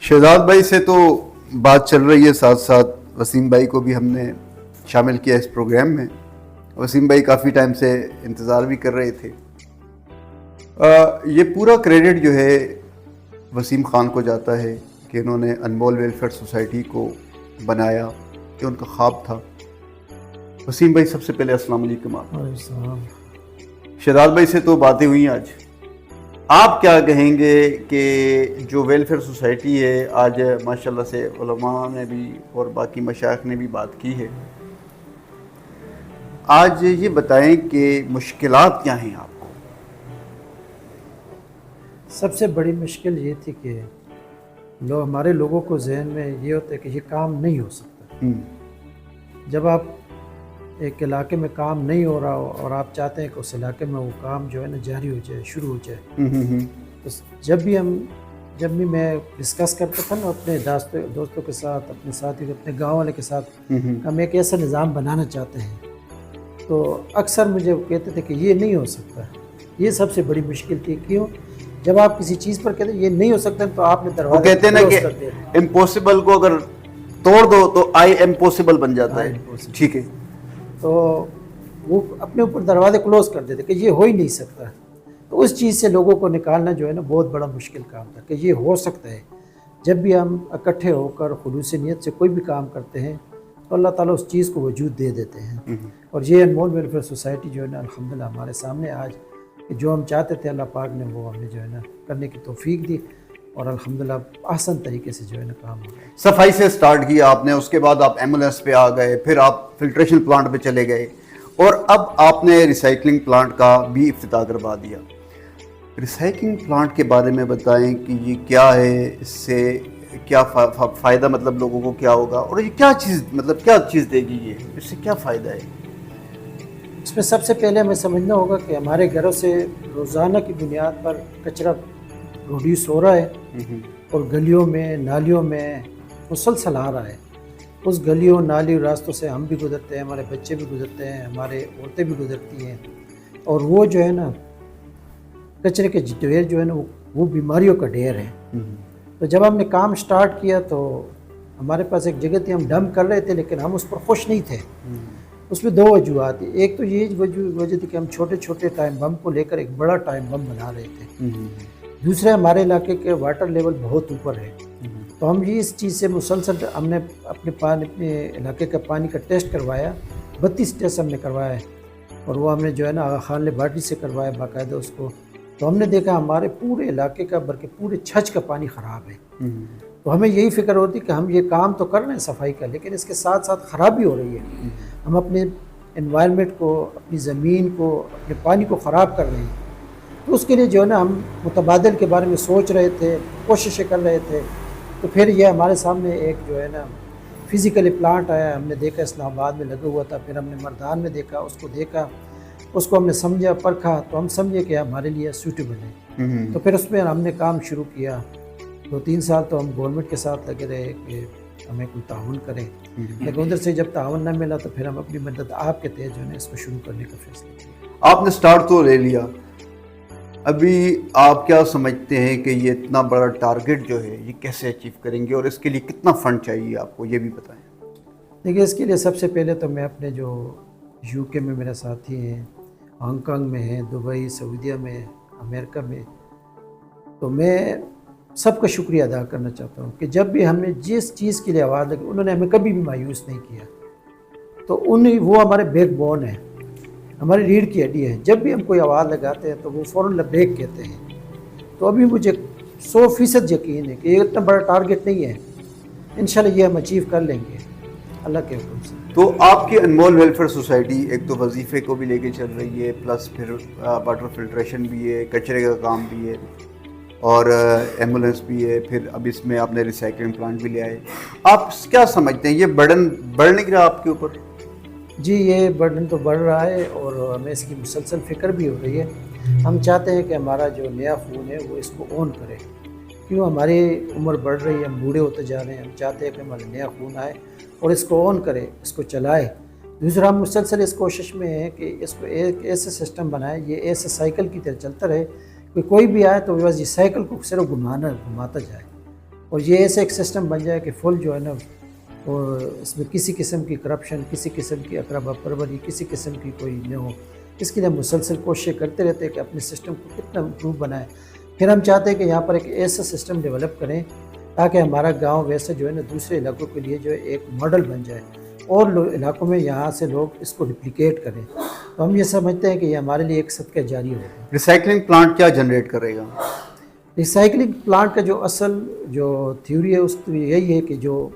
شہزاد بھائی سے تو بات چل رہی ہے، ساتھ ساتھ وسیم بھائی کو بھی ہم نے شامل کیا اس پروگرام میں۔ وسیم بھائی کافی ٹائم سے انتظار بھی کر رہے تھے۔ یہ پورا کریڈٹ جو ہے وسیم خان کو جاتا ہے کہ انہوں نے انمول ویلفیئر سوسائٹی کو بنایا، کہ ان کا خواب تھا۔ وسیم بھائی سب سے پہلے السلام علیکم۔ السلام۔ شہزاد بھائی سے تو باتیں ہوئی آج، آپ کیا کہیں گے کہ جو ویلفیئر سوسائٹی ہے آج ماشاءاللہ سے علماء نے بھی اور باقی مشائخ نے بھی بات کی ہے، آج یہ بتائیں کہ مشکلات کیا ہیں آپ کو؟ سب سے بڑی مشکل یہ تھی کہ ہمارے لوگوں کو ذہن میں یہ ہوتا ہے کہ یہ کام نہیں ہو سکتا۔ جب آپ ایک علاقے میں کام نہیں ہو رہا ہو اور آپ چاہتے ہیں کہ اس علاقے میں وہ کام جو ہے نا جاری ہو جائے، شروع ہو جائے، تو جب بھی میں ڈسکس کرتا تھا نا اپنے دوستوں کے ساتھ، اپنے ساتھی، اپنے گاؤں والے کے ساتھ، ہم ایک ایسا نظام بنانا چاہتے ہیں، تو اکثر مجھے کہتے تھے کہ یہ نہیں ہو سکتا۔ یہ سب سے بڑی مشکل تھی۔ کیوں؟ جب آپ کسی چیز پر کہتے ہیں یہ نہیں ہو سکتا تو آپ نے دروازہ کہتے ہیں نا کہ امپوسیبل کو اگر توڑ دو تو آئی امپوسیبل بن جاتا ہے۔ ٹھیک ہے، تو وہ اپنے اوپر دروازے کلوز کر دیتے کہ یہ ہو ہی نہیں سکتا۔ تو اس چیز سے لوگوں کو نکالنا جو ہے نا بہت بڑا مشکل کام تھا کہ یہ ہو سکتا ہے۔ جب بھی ہم اکٹھے ہو کر خلوص نیت سے کوئی بھی کام کرتے ہیں تو اللہ تعالیٰ اس چیز کو وجود دے دیتے ہیں۔ اور یہ انمول ویلفیئر سوسائٹی جو ہے نا الحمدللہ ہمارے سامنے آج کہ جو ہم چاہتے تھے اللہ پاک نے وہ ہمیں جو ہے نا کرنے کی توفیق دی، اور الحمدللہ آسان طریقے سے جو ہے نا کام ہو گیا۔ صفائی سے سٹارٹ کیا آپ نے، اس کے بعد آپ ایمبولینس پہ آ گئے، پھر آپ فلٹریشن پلانٹ پہ چلے گئے، اور اب آپ نے ریسائکلنگ پلانٹ کا بھی افتتاح کروا دیا۔ ریسائکلنگ پلانٹ کے بارے میں بتائیں کہ یہ کیا ہے، اس سے کیا فائدہ، مطلب لوگوں کو کیا ہوگا، اور یہ کیا چیز دے گی، یہ اس سے کیا فائدہ ہے؟ اس میں سب سے پہلے ہمیں سمجھنا ہوگا کہ ہمارے گھروں سے روزانہ کی بنیاد پر کچرا پروڈیوس ہو رہا ہے اور گلیوں میں نالیوں میں مسلسل آ رہا ہے۔ اس گلیوں نالی راستوں سے ہم بھی گزرتے ہیں، ہمارے بچے بھی گزرتے ہیں، ہمارے عورتیں بھی گزرتی ہیں، اور وہ جو ہے نا کچرے کے ڈھیر جو ہے نا وہ بیماریوں کا ڈھیر ہے۔ تو جب ہم نے کام سٹارٹ کیا تو ہمارے پاس ایک جگہ تھی، ہم ڈمپ کر رہے تھے لیکن ہم اس پر خوش نہیں تھے۔ اس میں دو وجوہات تھی۔ ایک تو یہ وجہ تھی کہ ہم چھوٹے چھوٹے ٹائم بم کو لے کر ایک بڑا ٹائم بم بنا رہے تھے۔ دوسرے، ہمارے علاقے کے واٹر لیول بہت اوپر ہے، تو ہم یہ اس چیز سے مسلسل ہم نے اپنے علاقے کا پانی کا ٹیسٹ کروایا، 32 ٹیسٹ ہم نے کروائے، اور وہ ہم نے جو ہے نا آغا خان لیبارٹری سے کروایا باقاعدہ اس کو۔ تو ہم نے دیکھا ہمارے پورے علاقے کا بلکہ پورے چھچ کا پانی خراب ہے۔ تو ہمیں یہی فکر ہوتی کہ ہم یہ کام تو کر رہے ہیں صفائی کا، لیکن اس کے ساتھ ساتھ خرابی ہو رہی ہے۔ ہم اپنے انوائرمنٹ کو، اپنی زمین کو، اپنے پانی کو خراب کر رہے ہیں۔ تو اس کے لیے جو ہے نا ہم متبادل کے بارے میں سوچ رہے تھے، کوششیں کر رہے تھے۔ تو پھر یہ ہمارے سامنے ایک جو ہے نا فزیکلی پلانٹ آیا، ہم نے دیکھا اسلام آباد میں لگا ہوا تھا، پھر ہم نے مردان میں دیکھا، اس کو ہم نے سمجھا، پرکھا، تو ہم سمجھے کہ ہمارے لیے سوٹیبل ہے۔ تو پھر اس میں ہم نے کام شروع کیا۔ 2-3 سال تو ہم گورنمنٹ کے ساتھ لگے رہے کہ ہمیں کوئی تعاون کریں، لیکن ادھر سے جب تعاون نہ ملا تو پھر ہم اپنی مدد آپ کے تحت جو ہے نا اس کو شروع کرنے کا فیصلہ کیا۔ آپ نے سٹارٹ تو لے لیا، ابھی آپ کیا سمجھتے ہیں کہ یہ اتنا بڑا ٹارگٹ جو ہے یہ کیسے اچیو کریں گے، اور اس کے لیے کتنا فنڈ چاہیے آپ کو، یہ بھی بتائیں۔ دیکھیے، اس کے لیے سب سے پہلے تو میں اپنے جو UK میں میرے ساتھی ہیں، ہانگ کانگ میں ہیں، دبئی، سعودیہ میں، امریکہ میں، تو میں سب کا شکریہ ادا کرنا چاہتا ہوں کہ جب بھی ہم نے جس چیز کے لیے آواز لگی انہوں نے ہمیں کبھی بھی مایوس نہیں کیا۔ تو وہ ہمارے بیک بون ہیں، ہماری ریڑھ کی ہڈی ہے۔ جب بھی ہم کوئی آواز لگاتے ہیں تو وہ فوراً لبیک کہتے ہیں۔ تو ابھی مجھے 100% یقین ہے کہ یہ اتنا بڑا ٹارگٹ نہیں ہے، انشاءاللہ یہ ہم اچیو کر لیں گے اللہ کے حکم سے۔ تو آپ کی انمول ویلفیئر سوسائٹی ایک تو وظیفے کو بھی لے کے چل رہی ہے، پلس پھر واٹر فلٹریشن بھی ہے، کچرے کا کام بھی ہے، اور ایمبولینس بھی ہے، پھر اب اس میں آپ نے ریسائکلنگ پلانٹ بھی لیا ہے۔ آپ کیا سمجھتے ہیں یہ برڈن بڑھ نہیں رہا آپ کے اوپر؟ جی، یہ برڈن تو بڑھ رہا ہے اور ہمیں اس کی مسلسل فکر بھی ہو رہی ہے۔ ہم چاہتے ہیں کہ ہمارا جو نیا خون ہے وہ اس کو اون کرے، کیوں ہماری عمر بڑھ رہی ہے، ہم بوڑھے ہوتے جا رہے ہیں، ہم چاہتے ہیں کہ ہمارا نیا خون آئے اور اس کو اون کرے، اس کو چلائے۔ دوسرا، ہم مسلسل اس کوشش میں ہیں کہ اس کو ایک ایسے سسٹم بنائے، یہ ایسے سائیکل کی طرح چلتا رہے کہ کوئی بھی آئے تو بس یہ سائیکل کو صرف گھماتا جائے، اور یہ ایسا ایک سسٹم بن جائے کہ فل جو ہے نا اور اس میں کسی قسم کی کرپشن، کسی قسم کی اقربا پروری، کسی قسم کی کوئی نہ ہو. اس کے لیے مسلسل کوششیں کرتے رہتے ہیں کہ اپنے سسٹم کو کتنا امپروو بنائیں. پھر ہم چاہتے ہیں کہ یہاں پر ایک ایسا سسٹم ڈیولپ کریں تاکہ ہمارا گاؤں ویسے جو ہے نا دوسرے علاقوں کے لیے جو ہے ایک ماڈل بن جائے اور علاقوں میں یہاں سے لوگ اس کو ریپلیکیٹ کریں. تو ہم یہ سمجھتے ہیں کہ یہ ہمارے لیے ایک صدقہ جاری ہوگا. ریسائکلنگ پلانٹ کیا جنریٹ کرے گا؟ ریسائکلنگ پلانٹ کا جو اصل جو تھیوری ہے اس کی یہی ہے کہ جو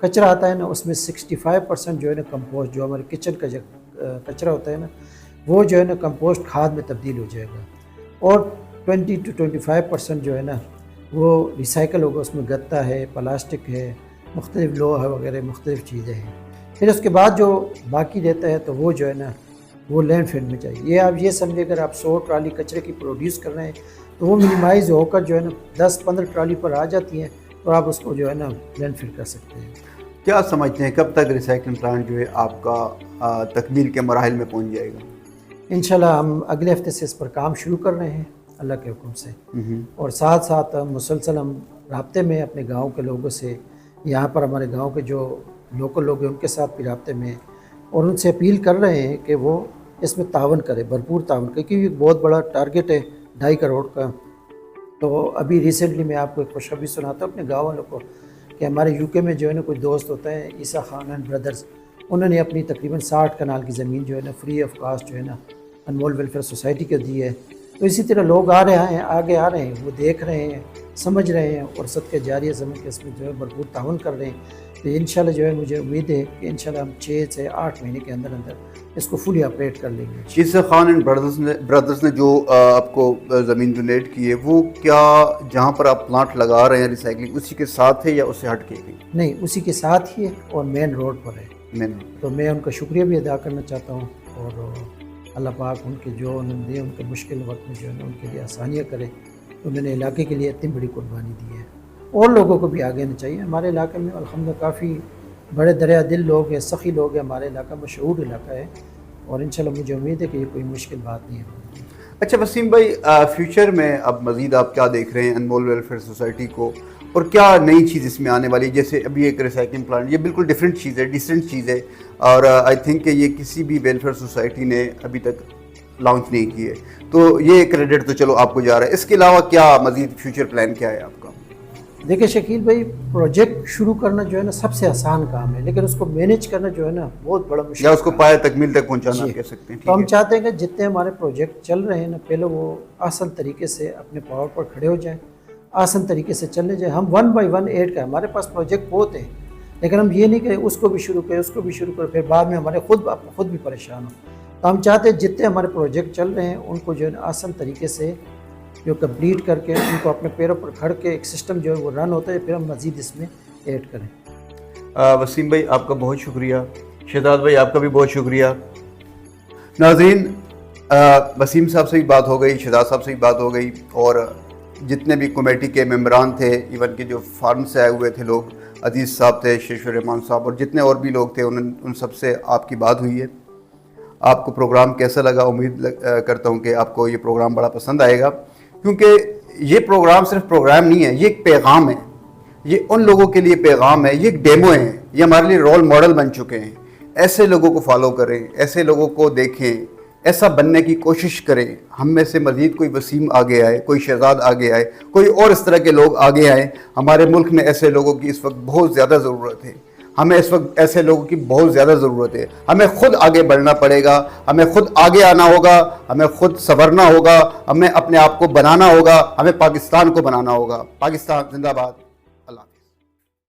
کچرا آتا ہے نا اس میں 65% جو ہے نا کمپوسٹ، جو ہمارے کچن کا جو کچرا ہوتا ہے نا وہ جو ہے نا کمپوسٹ کھاد میں تبدیل ہو جائے گا، اور 20 to 25% جو ہے نا وہ ریسائکل ہوگا. اس میں گتا ہے، پلاسٹک ہے، مختلف لوہا وغیرہ مختلف چیزیں ہیں. پھر اس کے بعد جو باقی رہتا ہے تو وہ جو ہے نا وہ لینڈ فل میں چاہیے. یہ آپ یہ سمجھے اگر آپ 100 ٹرالی کچرے کی پروڈیوس کر رہے ہیں تو وہ منیمائز ہو کر جو ہے نا 10-15 ٹرالی پر آ جاتی ہیں اور آپ اس کو جو ہے نا لینڈ فل کر سکتے ہیں. کیا سمجھتے ہیں کب تک ریسائکلنگ پلانٹ جو ہے آپ کا تکمیل کے مراحل میں پہنچ جائے گا؟ انشاءاللہ ہم اگلے ہفتے سے اس پر کام شروع کر رہے ہیں اللہ کے حکم سے، اور ساتھ ساتھ مسلسل ہم رابطے میں اپنے گاؤں کے لوگوں سے، یہاں پر ہمارے گاؤں کے جو لوکل لوگ ہیں ان کے ساتھ بھی رابطے میں، اور ان سے اپیل کر رہے ہیں کہ وہ اس میں تعاون کرے، بھرپور تعاون کرے، کیونکہ ایک بہت بڑا ٹارگیٹ ہے 2.5 کروڑ کا. تو ابھی ریسنٹلی میں آپ کو ایک خوشخبری سناتا ہوں اپنے گاؤں والوں کو کہ ہمارے UK میں جو ہے نا کوئی دوست ہوتا ہے عیسیٰ خان اینڈ بردرز، انہوں نے اپنی تقریباً 60 کنال کی زمین جو ہے نا فری آف کاسٹ جو ہے نا انمول ویلفیئر سوسائٹی کو دی ہے. تو اسی طرح لوگ آگے آ رہے ہیں، وہ دیکھ رہے ہیں، سمجھ رہے ہیں اور صدقہ جاریہ سمجھ کے اس میں جو ہے بھرپور تعاون کر رہے ہیں. تو انشاءاللہ جو ہے مجھے امید ہے کہ انشاءاللہ ہم 6 سے 8 مہینے کے اندر اس کو فلی آپریٹ کر لیں گے. عیسیٰ خان اینڈ برادرز نے جو آپ کو زمین ڈونیٹ کی ہے وہ کیا جہاں پر آپ پلانٹ لگا رہے ہیں ریسائکلنگ اسی کے ساتھ ہے یا اس سے ہٹ کے؟ نہیں، اسی کے ساتھ ہی ہے اور مین روڈ پر ہے. تو میں ان کا شکریہ بھی ادا کرنا چاہتا ہوں، اور اللہ پاک ان کے جو انہوں نے ان کے مشکل وقت میں جو ہے نا ان کے لیے آسانیاں کرے. انہوں نے علاقے کے لیے اتنی بڑی قربانی دی ہے، اور لوگوں کو بھی آگے آنا چاہیے. ہمارے علاقے میں الحمدللہ کافی بڑے دریا دل لوگ ہیں، سخی لوگ ہیں. ہمارے علاقہ مشہور علاقہ ہے، اور انشاءاللہ مجھے امید ہے کہ یہ کوئی مشکل بات نہیں ہے. اچھا وسیم بھائی، فیوچر میں اب مزید آپ کیا دیکھ رہے ہیں انمول ویلفیئر سوسائٹی کو، اور کیا نئی چیز اس میں آنے والی ہے؟ جیسے ابھی ایک ریسائکلنگ پلانٹ، یہ بالکل ڈیفرنٹ چیز ہے، ڈیسنٹ چیز ہے، اور آئی تھنک کہ یہ کسی بھی ویلفیئر سوسائٹی نے ابھی تک لانچ نہیں کی ہے، تو یہ کریڈٹ تو چلو آپ کو جا رہا ہے. اس کے علاوہ کیا مزید فیوچر پلان کیا ہے آپ کا؟ دیکھیں شکیل بھائی، پروجیکٹ شروع کرنا جو ہے نا سب سے آسان کام ہے، لیکن اس کو مینیج کرنا جو ہے نا بہت بڑا مشکل، یا اس کو پایہ تکمیل تک پہنچانا کہہ سکتے ہیں. تو ہم چاہتے ہیں کہ جتنے ہمارے پروجیکٹ چل رہے ہیں نا پہلے وہ آسان طریقے سے اپنے پاور پر کھڑے ہو جائیں، آسان طریقے سے چلنے جائیں. ہم 1 by 1 ایڈ کریں، ہمارے پاس پروجیکٹ بہت ہیں، لیکن ہم یہ نہیں کہ اس کو بھی شروع کریں اس کو بھی شروع کریں پھر بعد میں ہمارے خود بھی پریشان ہوں. تو ہم چاہتے ہیں جتنے ہمارے پروجیکٹ چل رہے ہیں ان کو جو ہے نا آسان طریقے سے جو کمپلیٹ کر کے ان کو اپنے پیروں پر کھڑ کے ایک سسٹم جو ہے وہ رن ہوتا ہے، پھر ہم مزید اس میں ایڈ کریں. وسیم بھائی آپ کا بہت شکریہ، شہزاد بھائی آپ کا بھی بہت شکریہ. ناظرین، وسیم صاحب سے بھی بات ہو گئی، شہزاد صاحب سے بھی بات ہو گئی، اور جتنے بھی کمیٹی کے ممبران تھے، ایون کہ جو فارم سے آئے ہوئے تھے لوگ، عزیز صاحب تھے، شیش الرحمان صاحب، اور جتنے اور بھی لوگ تھے ان سب سے آپ کی بات ہوئی ہے. آپ کو پروگرام کیسا لگا؟ امید کرتا ہوں کہ آپ کو یہ پروگرام بڑا پسند آئے گا، کیونکہ یہ پروگرام صرف پروگرام نہیں ہے، یہ ایک پیغام ہے، یہ ان لوگوں کے لیے پیغام ہے، یہ ایک ڈیمو ہے، یہ ہمارے لیے رول ماڈل بن چکے ہیں. ایسے لوگوں کو فالو کریں، ایسے لوگوں کو دیکھیں، ایسا بننے کی کوشش کریں. ہم میں سے مزید کوئی وسیم آگے آئے، کوئی شہزاد آگے آئے، کوئی اور اس طرح کے لوگ آگے آئیں. ہمارے ملک میں ایسے لوگوں کی اس وقت بہت زیادہ ضرورت ہے. ہمیں اس وقت ایسے لوگوں کی بہت زیادہ ضرورت ہے. ہمیں خود آگے بڑھنا پڑے گا، ہمیں خود آگے آنا ہوگا، ہمیں خود سنورنا ہوگا، ہمیں اپنے آپ کو بنانا ہوگا، ہمیں پاکستان کو بنانا ہوگا. پاکستان زندہ باد.